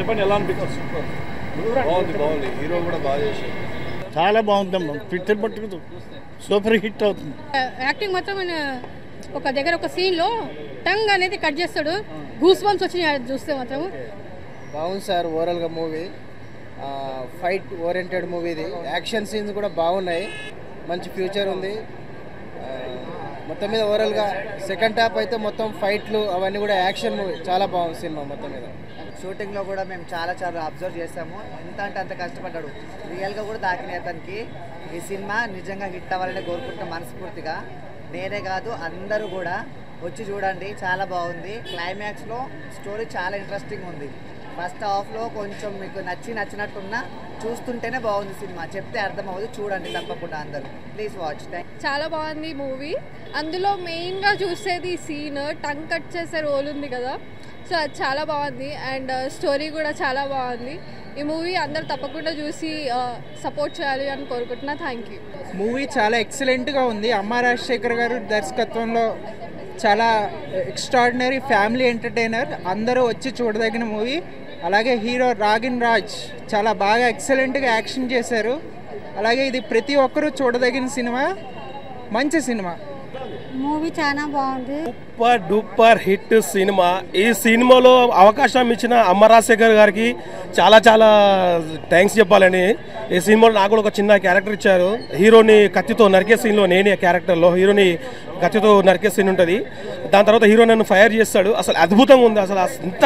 చెప్పండి ఎలా అనిపిస్తుంది? సూపర్, బాగుంది. హీరో కూడా బాగా చేశారు. చాలా బాగుందమ్మా. పిక్చర్ పట్టుకుదు సూపర్ హిట్ అవుతుంది. యాక్టింగ్ మాత్రం ఒక దగ్గర ఒక సీన్లో టంగ్ అనేది కట్ చేస్తాడు. గూస్ బంప్స్ వచ్చినాయి చూస్తే మాత్రం. బాగుంది సార్. ఓవరాల్గా మూవీ ఫైట్ ఓరియంటెడ్ మూవీ. ఇది యాక్షన్ సీన్స్ కూడా బాగున్నాయి. మంచి ఫ్యూచర్ ఉంది. మొత్తం మీద ఓవరాల్గా సెకండ్ హాఫ్ అయితే మొత్తం ఫైట్లు అవన్నీ కూడా యాక్షన్ మూవీ. చాలా బాగుంది సినిమా మొత్తం మీద. షూటింగ్లో కూడా మేము చాలా అబ్జర్వ్ చేస్తాము. ఎంత అంటే అంత కష్టపడ్డాడు. రియల్గా కూడా దాకినాయి అతనికి. ఈ సినిమా నిజంగా హిట్ అవ్వాలని కోరుకుంటాం మనస్ఫూర్తిగా. నేనే కాదు అందరూ కూడా వచ్చి చూడండి. చాలా బాగుంది. క్లైమాక్స్లో స్టోరీ చాలా ఇంట్రెస్టింగ్ ఉంది. ఫస్ట్ హాఫ్లో కొంచెం మీకు నచ్చినట్టున్నా చూస్తుంటేనే బాగుంది సినిమా. చెప్తే అర్థం అవ్వదు. చూడండి తప్పకుండా అందరూ. Please watch. చాలా బాగుంది మూవీ. అందులో మెయిన్గా చూసేది సీన్ టంగ్ కట్ చేసే రోల్ ఉంది కదా, సో అది చాలా బాగుంది. అండ్ స్టోరీ కూడా చాలా బాగుంది. ఈ మూవీ అందరు తప్పకుండా చూసి సపోర్ట్ చేయాలి అని కోరుకుంటున్నా. Thank you. మూవీ చాలా ఎక్సలెంట్గా ఉంది. అమ్మ రాజశేఖర్ గారు దర్శకత్వంలో చాలా ఎక్స్ట్రాడినరీ ఫ్యామిలీ ఎంటర్టైనర్. అందరూ వచ్చి చూడదగిన మూవీ. అలాగే హీరో రాగిన్ రాజ్ చాలా బాగా ఎక్సలెంట్గా యాక్షన్ చేశారు. అలాగే ఇది ప్రతి ఒక్కరూ చూడదగిన సినిమా. మంచి సినిమా. మూవీ చాలా బాగుంది. Super duper hit cinema. ఈ సినిమాలో అవకాశం ఇచ్చిన అమ్మ రాజశేఖర్ గారికి చాలా చాలా థ్యాంక్స్ చెప్పాలని. ఈ సినిమాలో నాకు కూడా ఒక చిన్న క్యారెక్టర్ ఇచ్చారు. హీరోని కత్తితో నరికే సీన్లో నేనే క్యారెక్టర్లో హీరోని కత్తితో నరికే సీన్ ఉంటుంది. దాని తర్వాత హీరో నన్ను ఫైర్ చేస్తాడు. అసలు అద్భుతంగా ఉంది. అసలు అంత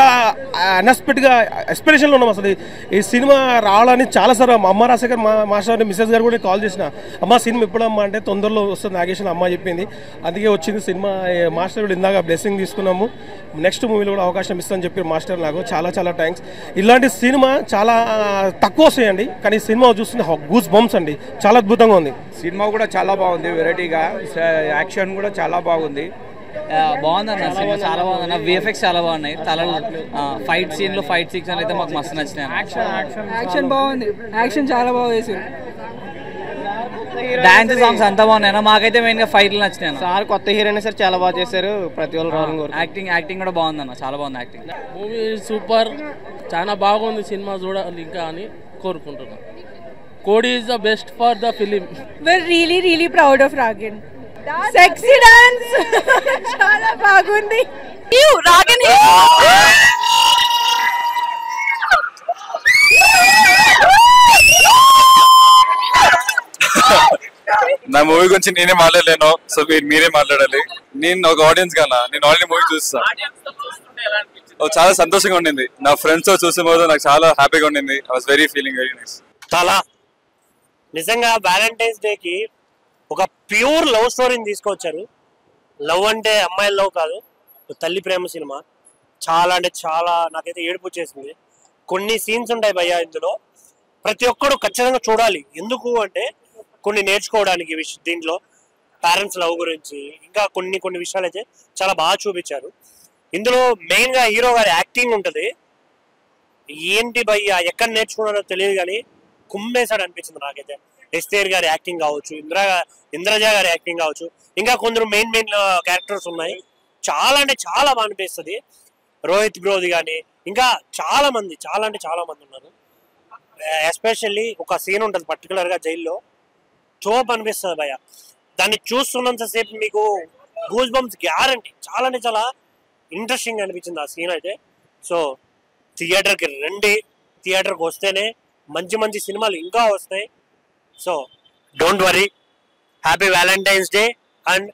అన్ఎక్స్పెక్టెడ్గా ఎక్స్పెక్టేషన్లో ఉన్నాం. అసలు ఈ సినిమా రావాలని చాలాసార్లు అమ్మ రాజశేఖర్ మాస్టర్ మిస్సెస్ గారు కూడా కాల్ చేసిన, అమ్మ సినిమా ఎప్పుడమ్మా అంటే తొందరలో వస్తుంది నాగేశ్వర అమ్మ చెప్పింది. అందుకే వచ్చింది సినిమా. మాస్టర్ కూడా ఇందాక బ్లెస్సింగ్ తీసుకున్నాము. నెక్స్ట్ మూవీలో కూడా అవకాశం ఇస్తామని చెప్పి మాస్టర్ నాకు చాలా చాలా థ్యాంక్స్. ఇలాంటి సినిమా చాలా తక్కువ వస్తాయండి, కానీ సినిమా చూస్తుంటే గూస్ బంప్స్ అండి. చాలా అద్భుతంగా ఉంది. సినిమా కూడా చాలా బాగుంది. వెరైటీగా యాక్షన్ కూడా చాలా బాగుంది. బాగుందన్న సినిమా. చాలా బాగుందన్న. విఎఫ్ఎక్స్ చాలా బాగున్నాయి. ఫైట్ సీన్లు ఫైట్ సీక్వెన్స్ అయితే మాకు మస్తు నచ్చినాయి. యాక్షన్ బాగుంది. యాక్షన్ చాలా బాగా వేసారు. డాన్స్ సాంగ్స్ అంతా బాగున్నాయి. మాకైతే మెయిన్ గా ఫైట్లు నచ్చినాయి. సార్ కొత్త హీరోయిన్ సార్ చాలా బాగా చేశారు. ప్రతి ఒక్కరు యాక్టింగ్ కూడా బాగుందన్న. చాలా బాగుంది యాక్టింగ్. Movie super. చాలా బాగుంది సినిమా. చూడాలి ఇంకా అని కోరుకుంటున్నాను. కోడి is the best for the film. We're really proud of Ragin. Sexy dance చాలా బాగుంది. Ragin నా మూవీ గురించి నేనే మాట్లాడలేను. సో మీరే మాట్లాడాలి. నేను ఒక ఆడియన్స్ గానా నేను ఆల్రెడీ మూవీ చూస్తా. చాలా సంతోషంగా ఉండింది. నా ఫ్రెండ్స్ తో చూసే పోతే నాకు చాలా హ్యాపీగా ఉండింది. I was very feeling very nice. చాలా నిజంగా వ్యాలంటైన్స్ డేకి ఒక ప్యూర్ లవ్ స్టోరీని తీసుకొచ్చారు. లవ్ అంటే అమ్మాయిల లవ్ కాదు, తల్లి ప్రేమ సినిమా. చాలా అంటే చాలా నాకైతే ఏడుపు వచ్చేసింది. కొన్ని సీన్స్ ఉంటాయి భయ్యా ఇందులో. ప్రతి ఒక్కరు ఖచ్చితంగా చూడాలి. ఎందుకు అంటే కొన్ని నేర్చుకోవడానికి దీంట్లో పేరెంట్స్ లవ్ గురించి ఇంకా కొన్ని విషయాలు అయితే చాలా బాగా చూపించారు. ఇందులో మెయిన్గా హీరో గారి యాక్టింగ్ ఉంటుంది. ఏంటి భయ్యా ఎక్కడ నేర్చుకున్నారో తెలియదు కానీ కుమ్మేశాడు అనిపించింది నాకైతే. ఎస్తేర్ గారి యాక్టింగ్ కావచ్చు, ఇంద్రజ గారి యాక్టింగ్ కావచ్చు, ఇంకా కొందరు మెయిన్ క్యారెక్టర్స్ ఉన్నాయి. చాలా అంటే చాలా బాగా అనిపిస్తుంది. రోహిత్ బ్రోది కానీ ఇంకా చాలా మంది ఉన్నారు. ఎస్పెషల్లీ ఒక సీన్ ఉంటుంది పర్టికులర్గా జైల్లో. చోప్ అనిపిస్తుంది భయ్య. దాన్ని చూస్తున్నంతసేపు మీకు గూస్ బంప్స్ గ్యారంటీ. చాలా అంటే చాలా ఇంట్రెస్టింగ్ అనిపించింది ఆ సీన్ అయితే. సో థియేటర్కి రండి. థియేటర్కి వస్తేనే మంచి సినిమాలు ఇంకా వస్తాయి. So don't worry. Happy valentine's day and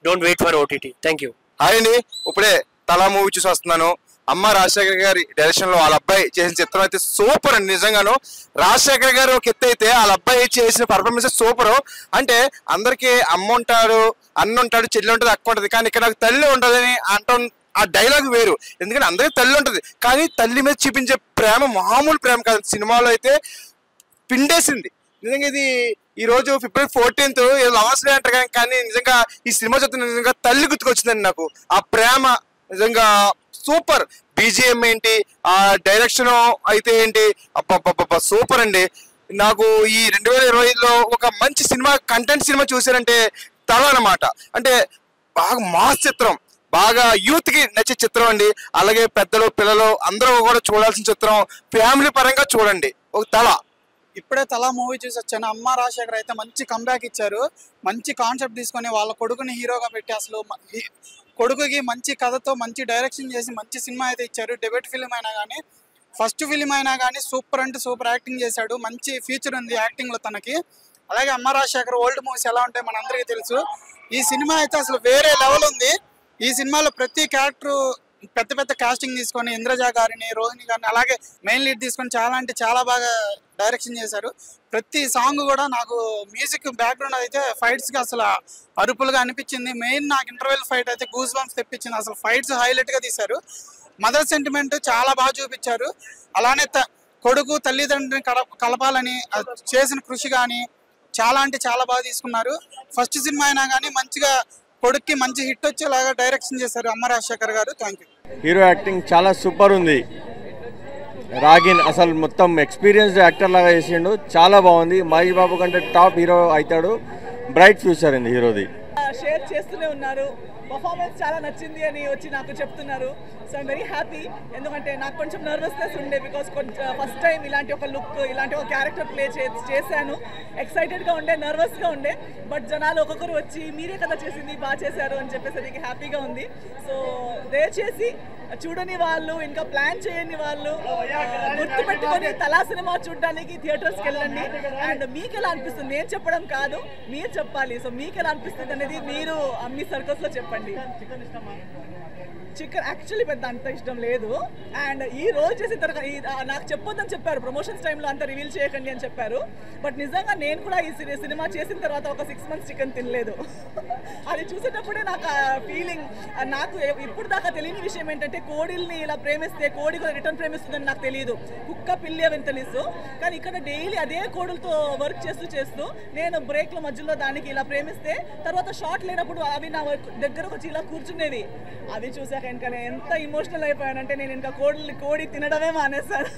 don't wait for OTT. Thank you. Hi అండి. ఇప్పుడే తలా మూవీ చూసి వస్తున్నాను. అమ్మ రాజశేఖర్ గారి డైరెక్షన్ లో వాళ్ళ అబ్బాయి చేసిన చిత్రం అయితే సూపర్ అండి. నిజంగాను రాజశేఖర్ గారు ఒక ఎత్తు అయితే వాళ్ళ అబ్బాయి చేసిన పర్ఫార్మెన్స్ సూపర్. అంటే అందరికి అమ్మ ఉంటాడు, అన్న ఉంటాడు, చెల్లి ఉంటుంది, అక్క ఉంటుంది, కానీ ఇక్కడ నాకు తల్లి ఉంటుందని అంటాం. ఆ డైలాగ్ వేరు. ఎందుకంటే అందరికీ తల్లి ఉంటుంది, కానీ తల్లి మీద చూపించే ప్రేమ మామూలు ప్రేమ కాదు. సినిమాలో అయితే పిండేసింది నిజంగా. ఇది ఈ రోజు February 14th లవర్స్ డే అంటారు కానీ నిజంగా ఈ సినిమా చూస్తే నిజంగా తల్లి గుర్తుకొచ్చిందండి నాకు. ఆ ప్రేమ నిజంగా సూపర్. బీజిఎం ఏంటి, ఆ డైరెక్షన్ అయితే ఏంటి, అబ్బబ్బబ్బ సూపర్ అండి. నాకు ఈ 2025లో ఒక మంచి సినిమా కంటెంట్ సినిమా చూసారంటే తల అన్నమాట. అంటే బాగా మాస్ చిత్రం, బాగా యూత్ కి నచ్చే చిత్రం అండి. అలాగే పెద్దలు పిల్లలు అందరూ కూడా చూడాల్సిన చిత్రం. ఫ్యామిలీ పరంగా చూడండి. ఒక తల ఇప్పుడే తలా మూవీ చూసి వచ్చాను. అమ్మ రాజశేఖర్ అయితే మంచి కంబ్యాక్ ఇచ్చారు. మంచి కాన్సెప్ట్ తీసుకొని వాళ్ళ కొడుకుని హీరోగా పెట్టి అసలు కొడుకుకి మంచి కథతో మంచి డైరెక్షన్ చేసి మంచి సినిమా అయితే ఇచ్చారు. డెబ్యూట్ ఫిలిం అయినా కానీ ఫస్ట్ ఫిలిం అయినా కానీ సూపర్ అంటే సూపర్ యాక్టింగ్ చేశాడు. మంచి ఫ్యూచర్ ఉంది యాక్టింగ్లో తనకి. అలాగే అమ్మ రాజశేఖర్ ఓల్డ్ మూవీస్ ఎలా ఉంటాయి మనందరికీ తెలుసు. ఈ సినిమా అయితే అసలు వేరే లెవెల్ ఉంది. ఈ సినిమాలో ప్రతి క్యారెక్టర్ పెద్ద పెద్ద కాస్టింగ్ తీసుకొని ఇంద్రజ గారిని, రోహిణి గారిని అలాగే మెయిన్ లీడ్ తీసుకొని చాలా అంటే చాలా బాగా డైరెక్షన్ చేశారు. ప్రతి సాంగ్ కూడా నాకు మ్యూజిక్ బ్యాక్గ్రౌండ్ అయితే ఫైట్స్కి అసలు అరుపులుగా అనిపించింది. మెయిన్ నాకు ఇంటర్వెల్ ఫైట్ అయితే గూస్ బంప్స్ తెప్పించింది. అసలు ఫైట్స్ హైలైట్గా తీశారు. మదర్ సెంటిమెంట్ చాలా బాగా చూపించారు. అలానే కొడుకు తల్లిదండ్రిని కలపాలని చేసిన కృషి కానీ చాలా అంటే చాలా బాగా తీసుకున్నారు. ఫస్ట్ సినిమా అయినా కానీ మంచిగా కొడుక్కి మంచి హిట్ వచ్చేలాగా డైరెక్షన్ చేశారు అమ్మ రాజశేఖర్ గారు. Thank you. హీరో యాక్టింగ్ చాలా సూపర్ ఉంది. రాగిన్ అసలు మొత్తం ఎక్స్పీరియన్స్డ్ యాక్టర్ లాగా చేసిండు. చాలా బాగుంది. మహేష్ బాబు కంటే టాప్ హీరో అవుతాడు. బ్రైట్ ఫ్యూచర్ ఉంది హీరోది. షేర్ చేస్తూనే ఉన్నారు. పర్ఫార్మెన్స్ చాలా నచ్చింది అని వచ్చి నాకు చెప్తున్నారు. So I'm very happy. ఎందుకంటే నాకు కొంచెం నర్వస్నెస్ ఉండే, బికాస్ ఫస్ట్ టైం ఇలాంటి ఒక లుక్, ఇలాంటి ఒక క్యారెక్టర్ ప్లే చేశాను. ఎక్సైటెడ్గా ఉండే, నర్వస్గా ఉండే. బట్ జనాలు ఒక్కొక్కరు వచ్చి మీరే కదా చేసింది, బాగా చేశారు అని చెప్పేసరికి హ్యాపీగా ఉంది. సో దయచేసి చూడని వాళ్ళు, ఇంకా ప్లాన్ చేయని వాళ్ళు గుర్తుపెట్టుకొని తలా సినిమా చూడడానికి థియేటర్స్కి వెళ్ళండి. అండ్ మీకు ఎలా అనిపిస్తుంది, నేను చెప్పడం కాదు, మీరు చెప్పాలి. సో మీకు ఎలా అనిపిస్తుంది అనేది మీరు మీ సర్కల్స్లో చెప్పండి. చికెన్ యాక్చువల్లీ పెద్ద అంత ఇష్టం లేదు. అండ్ ఈ రోజు చేసిన తర్వాత నాకు చెప్పొద్దని చెప్పారు, ప్రమోషన్స్ టైంలో అంత రివీల్ చేయకండి అని చెప్పారు. బట్ నిజంగా నేను కూడా ఈ సినిమా చేసిన తర్వాత ఒక 6 months చికెన్ తినలేదు. అది చూసేటప్పుడే నాకు ఆ ఫీలింగ్. నాకు ఇప్పుడు దాకా తెలియని విషయం ఏంటంటే కోడిల్ని ఇలా ప్రేమిస్తే కోడి కూడా రిటర్న్ ప్రేమిస్తుందని నాకు తెలియదు. కుక్క పిల్లి అవని తెలుసు. కానీ ఇక్కడ డైలీ అదే కోడులతో వర్క్ చేస్తూ నేను బ్రేక్ల మధ్యలో దానికి ఇలా ప్రేమిస్తే తర్వాత షార్ట్ లేనప్పుడు అవి నా దగ్గర వచ్చి ఇలా కూర్చునేవి. అది చూసాక ఇంకా నేను ఎంత ఇమోషనల్ అయిపోయానంటే నేను ఇంకా కోడి తినడమే మానేశాను.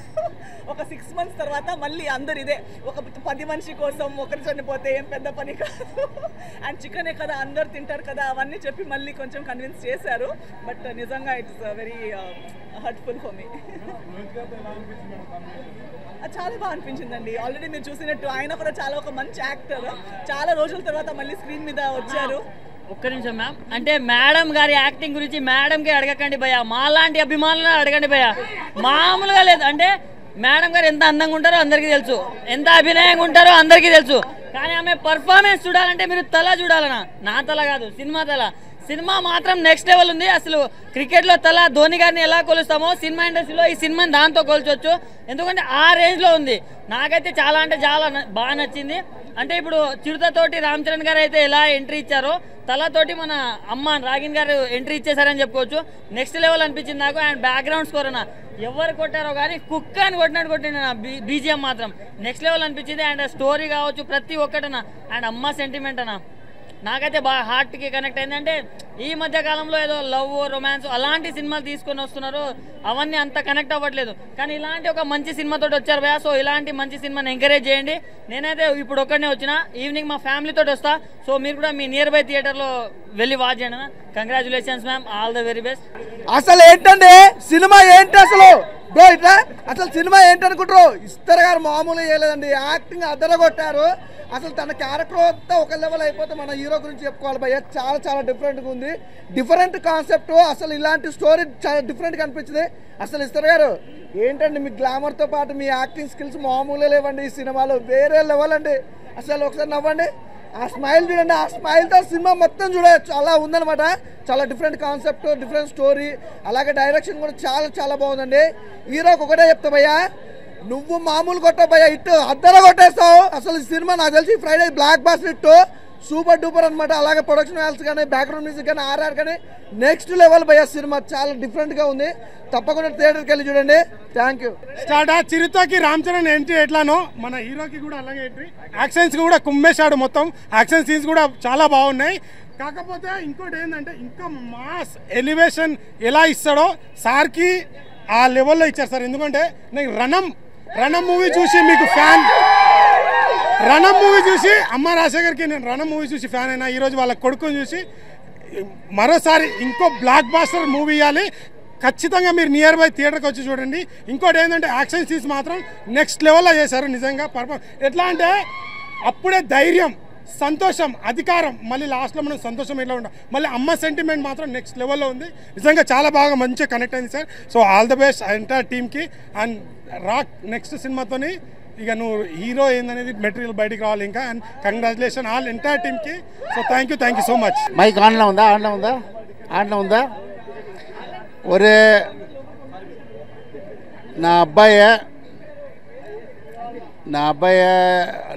ఒక 6 months తర్వాత మళ్ళీ అందరు ఇదే, ఒక 10 మనిషి కోసం ఒకరు చనిపోతే ఏం పెద్ద పని కాదు, అండ్ చికెనే కదా అందరు తింటారు కదా అవన్నీ చెప్పి మళ్ళీ కొంచెం కన్విన్స్ చేశారు. బట్ నిజంగా it's very hurtful for me. చాలా బాగా అనిపించిందండి. ఆల్రెడీ మీరు చూసినట్టు ఆయన కూడా చాలా ఒక మంచి యాక్టర్. చాలా రోజుల తర్వాత మళ్ళీ స్క్రీన్ మీద వచ్చారు. ఒక్క నిమిషం మ్యామ్, అంటే మేడం గారి యాక్టింగ్ గురించి మేడంకి అడగకండి భయ్యా, మాలాంటి అభిమానులను అడగండి భయ్యా. మామూలుగా లేదు. అంటే మేడం గారు ఎంత అందంగా ఉంటారో అందరికీ తెలుసు, ఎంత అభినయంగా ఉంటారో అందరికీ తెలుసు. కానీ ఆమె పర్ఫార్మెన్స్ చూడాలంటే మీరు తల చూడాలన్నా, నా తల కాదు, సినిమా తల. సినిమా మాత్రం నెక్స్ట్ లెవెల్ ఉంది. అసలు క్రికెట్లో తల ధోని గారిని ఎలా కొలుస్తామో సినిమా ఇండస్ట్రీలో ఈ సినిమాని దాంతో కొలుచవచ్చు. ఎందుకంటే ఆ రేంజ్లో ఉంది. నాకైతే చాలా అంటే చాలా బాగా నచ్చింది. అంటే ఇప్పుడు చిరుతతోటి రామ్ చరణ్ గారు అయితే ఎలా ఎంట్రీ ఇచ్చారో తలతోటి మన అమ్మ రాగిన్ గారు ఎంట్రీ ఇచ్చేసారని చెప్పుకోవచ్చు. నెక్స్ట్ లెవెల్ అనిపించింది నాకు. అండ్ బ్యాక్గ్రౌండ్ స్కోర్ అన్న ఎవరు కొట్టారో కానీ కుక్క అని కొట్టిండు నా బీజిఎం మాత్రం నెక్స్ట్ లెవెల్ అనిపించింది. అండ్ స్టోరీ కావచ్చు ప్రతి ఒక్కటన్నా. అండ్ అమ్మ సెంటిమెంట్ అన్న నాకైతే బాగా హార్ట్కి కనెక్ట్ అయింది. అంటే ఈ మధ్య కాలంలో ఏదో లవ్ రొమాన్స్ అలాంటి సినిమాలు తీసుకొని వస్తున్నారు, అవన్నీ అంత కనెక్ట్ అవ్వట్లేదు. కానీ ఇలాంటి ఒక మంచి సినిమాతో వచ్చారు భయ్యా. సో ఇలాంటి మంచి సినిమాని ఎంకరేజ్ చేయండి. నేనైతే ఇప్పుడు ఒక్కడనే వచ్చిన, ఈవినింగ్ మా ఫ్యామిలీతో వస్తా. సో మీరు కూడా మీ నియర్ బై థియేటర్లో వెళ్ళి వాచ్ చేయండి అన్న. Congratulations ma'am, all the very best. అసలు ఏంటండి సినిమా ఏంటి అసలు బ్రో, ఇట్లా అసలు సినిమా ఏంటనుకుంటారు? ఇస్తారు గారు మామూలుగా చేయలేదండి, యాక్టింగ్ అదరగొట్టారు. అసలు తన క్యారెక్టర్ అంతా ఒక లెవెల్ అయిపోతే మన హీరో గురించి చెప్పుకోవాలి భయ్య. చాలా చాలా డిఫరెంట్గా ఉంది, డిఫరెంట్ కాన్సెప్ట్. అసలు ఇలాంటి స్టోరీ చాలా డిఫరెంట్గా అనిపించింది. అసలు ఇస్తారు గారు ఏంటండి మీ గ్లామర్తో పాటు మీ యాక్టింగ్ స్కిల్స్ మామూలుగా లేవండి. ఈ సినిమాలో వేరే లెవెల్ అండి. అసలు ఒకసారి నవ్వండి, ఆ స్మైల్ చూడండి, ఆ స్మైల్తో సినిమా మొత్తం చూడవచ్చు. అలా ఉందనమాట. చాలా డిఫరెంట్ కాన్సెప్ట్, డిఫరెంట్ స్టోరీ. అలాగే డైరెక్షన్ కూడా చాలా చాలా బాగుందండి. హీరోకి ఒకటే చెప్తా భయ్యా, నువ్వు మామూలు కొట్టావు భయ్యా, హిట్ అద్దర కొట్టేస్తావు. అసలు ఈ సినిమా నాకు తెలిసి Friday blockbuster hit, super duper అనమాట. అలాగే ప్రొడక్షన్ వాల్స్ కానీ బ్యాక్గ్రౌండ్ మ్యూజిక్ కానీ ఆర్ఆర్ కానీ నెక్స్ట్ లెవెల్ భయ్యా. సినిమా చాలా డిఫరెంట్గా ఉంది, తప్పకుండా థియేటర్కి వెళ్ళి చూడండి. Thank you. స్టార్ట్ చిరుతకి రామ్ చరణ్ ఎంట్రీ ఎట్లానో మన హీరోకి కూడా అలాగే ఎంట్రీ. యాక్షన్స్ కూడా కుమ్మేశాడు మొత్తం. యాక్షన్ సీన్స్ కూడా చాలా బాగున్నాయి. కాకపోతే ఇంకోటి ఏంటంటే ఇంకా మాస్ ఎలివేషన్ ఎలా ఇస్తాడో సార్కి ఆ లెవెల్లో ఇచ్చారు సార్. ఎందుకంటే నేను రణం మూవీ చూసి మీకు ఫ్యాన్, రణం మూవీ చూసి అమ్మ రాజశేఖర్కి నేను రణం మూవీ చూసి ఫ్యాన్ అయినా. ఈరోజు వాళ్ళ కొడుకుని చూసి మరోసారి ఇంకో బ్లాక్ బాస్టర్ మూవీ ఇవ్వాలి. ఖచ్చితంగా మీరు నియర్ బై థియేటర్కి వచ్చి చూడండి. ఇంకోటి ఏంటంటే యాక్షన్ సీన్స్ మాత్రం నెక్స్ట్ లెవెల్లో చేశారు నిజంగా. ఎట్లా అంటే అప్పుడే ధైర్యం, సంతోషం, అధికారం, మళ్ళీ లాస్ట్లో మనం సంతోషం ఎట్లా ఉంటాం, మళ్ళీ అమ్మ సెంటిమెంట్ మాత్రం నెక్స్ట్ లెవెల్లో ఉంది. నిజంగా చాలా బాగా మంచిగా కనెక్ట్ అయింది sir. So all the best entire టీమ్కి. అండ్ రాక్ నెక్స్ట్ సినిమాతోని ఇక నువ్వు హీరో ఏందనేది మెటీరియల్ బయటికి రావాలి ఇంకా. అండ్ కంగ్రాచులేషన్ ఆల్ ఎంటైర్ టీమ్కి. So thank you so much. Mike ఆన్లో ఉందా? ఒరే నా అబ్బాయి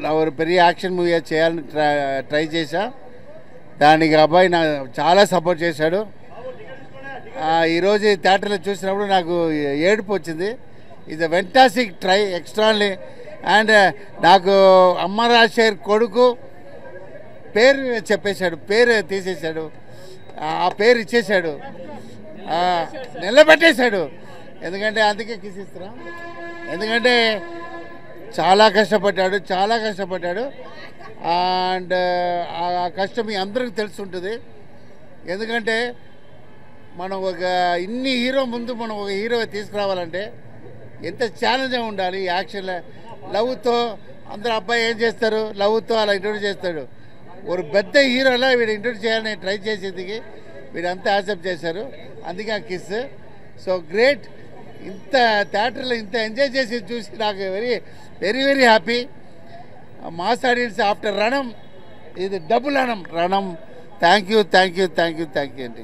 నా ఒక పెரிய యాక్షన్ మూవీ చేయాలని ట్రై చేశా. దానికి అబ్బాయి నాకు చాలా సపోర్ట్ చేశాడు. ఈరోజు థియేటర్లో చూసినప్పుడు నాకు ఏడుపు వచ్చింది. ఇది ఫెంటాస్టిక్ ట్రై, ఎక్స్ట్రాన్లీ. అండ్ నాకు అమ్మ రాజశేఖర్ కొడుకు పేరు చెప్పేశాడు, పేరు తీసేశాడు, ఆ పేరు ఇచ్చేశాడు, నిలబెట్టేశాడు. ఎందుకంటే అందుకే కిసిస్తున్నా, ఎందుకంటే చాలా కష్టపడ్డాడు. అండ్ ఆ కష్టం మీ అందరికీ తెలుసుంటుంది. ఎందుకంటే మనం ఇన్ని హీరో ముందు మనం ఒక హీరో తీసుకురావాలంటే ఎంత ఛాలెంజ్గా ఉండాలి. యాక్షన్ లవ్తో అందరు అబ్బాయి ఏం చేస్తారు, లవ్తో అలా ఇంట్రొడ్యూస్ చేస్తాడు. ఒక పెద్ద హీరోలా వీడు ఇంట్రొడ్యూస్ చేయాలని ట్రై చేసేందుకు వీడంతా యాక్సెప్ట్ చేశారు. అందుకే ఆ కిస్. So great. ఇంత థియేటర్లో ఇంత ఎంజాయ్ చేసి చూసి నాకు very very very happy. Mass audience after Ranam, ఇది డబుల్ రణం. థ్యాంక్ యూ అండి.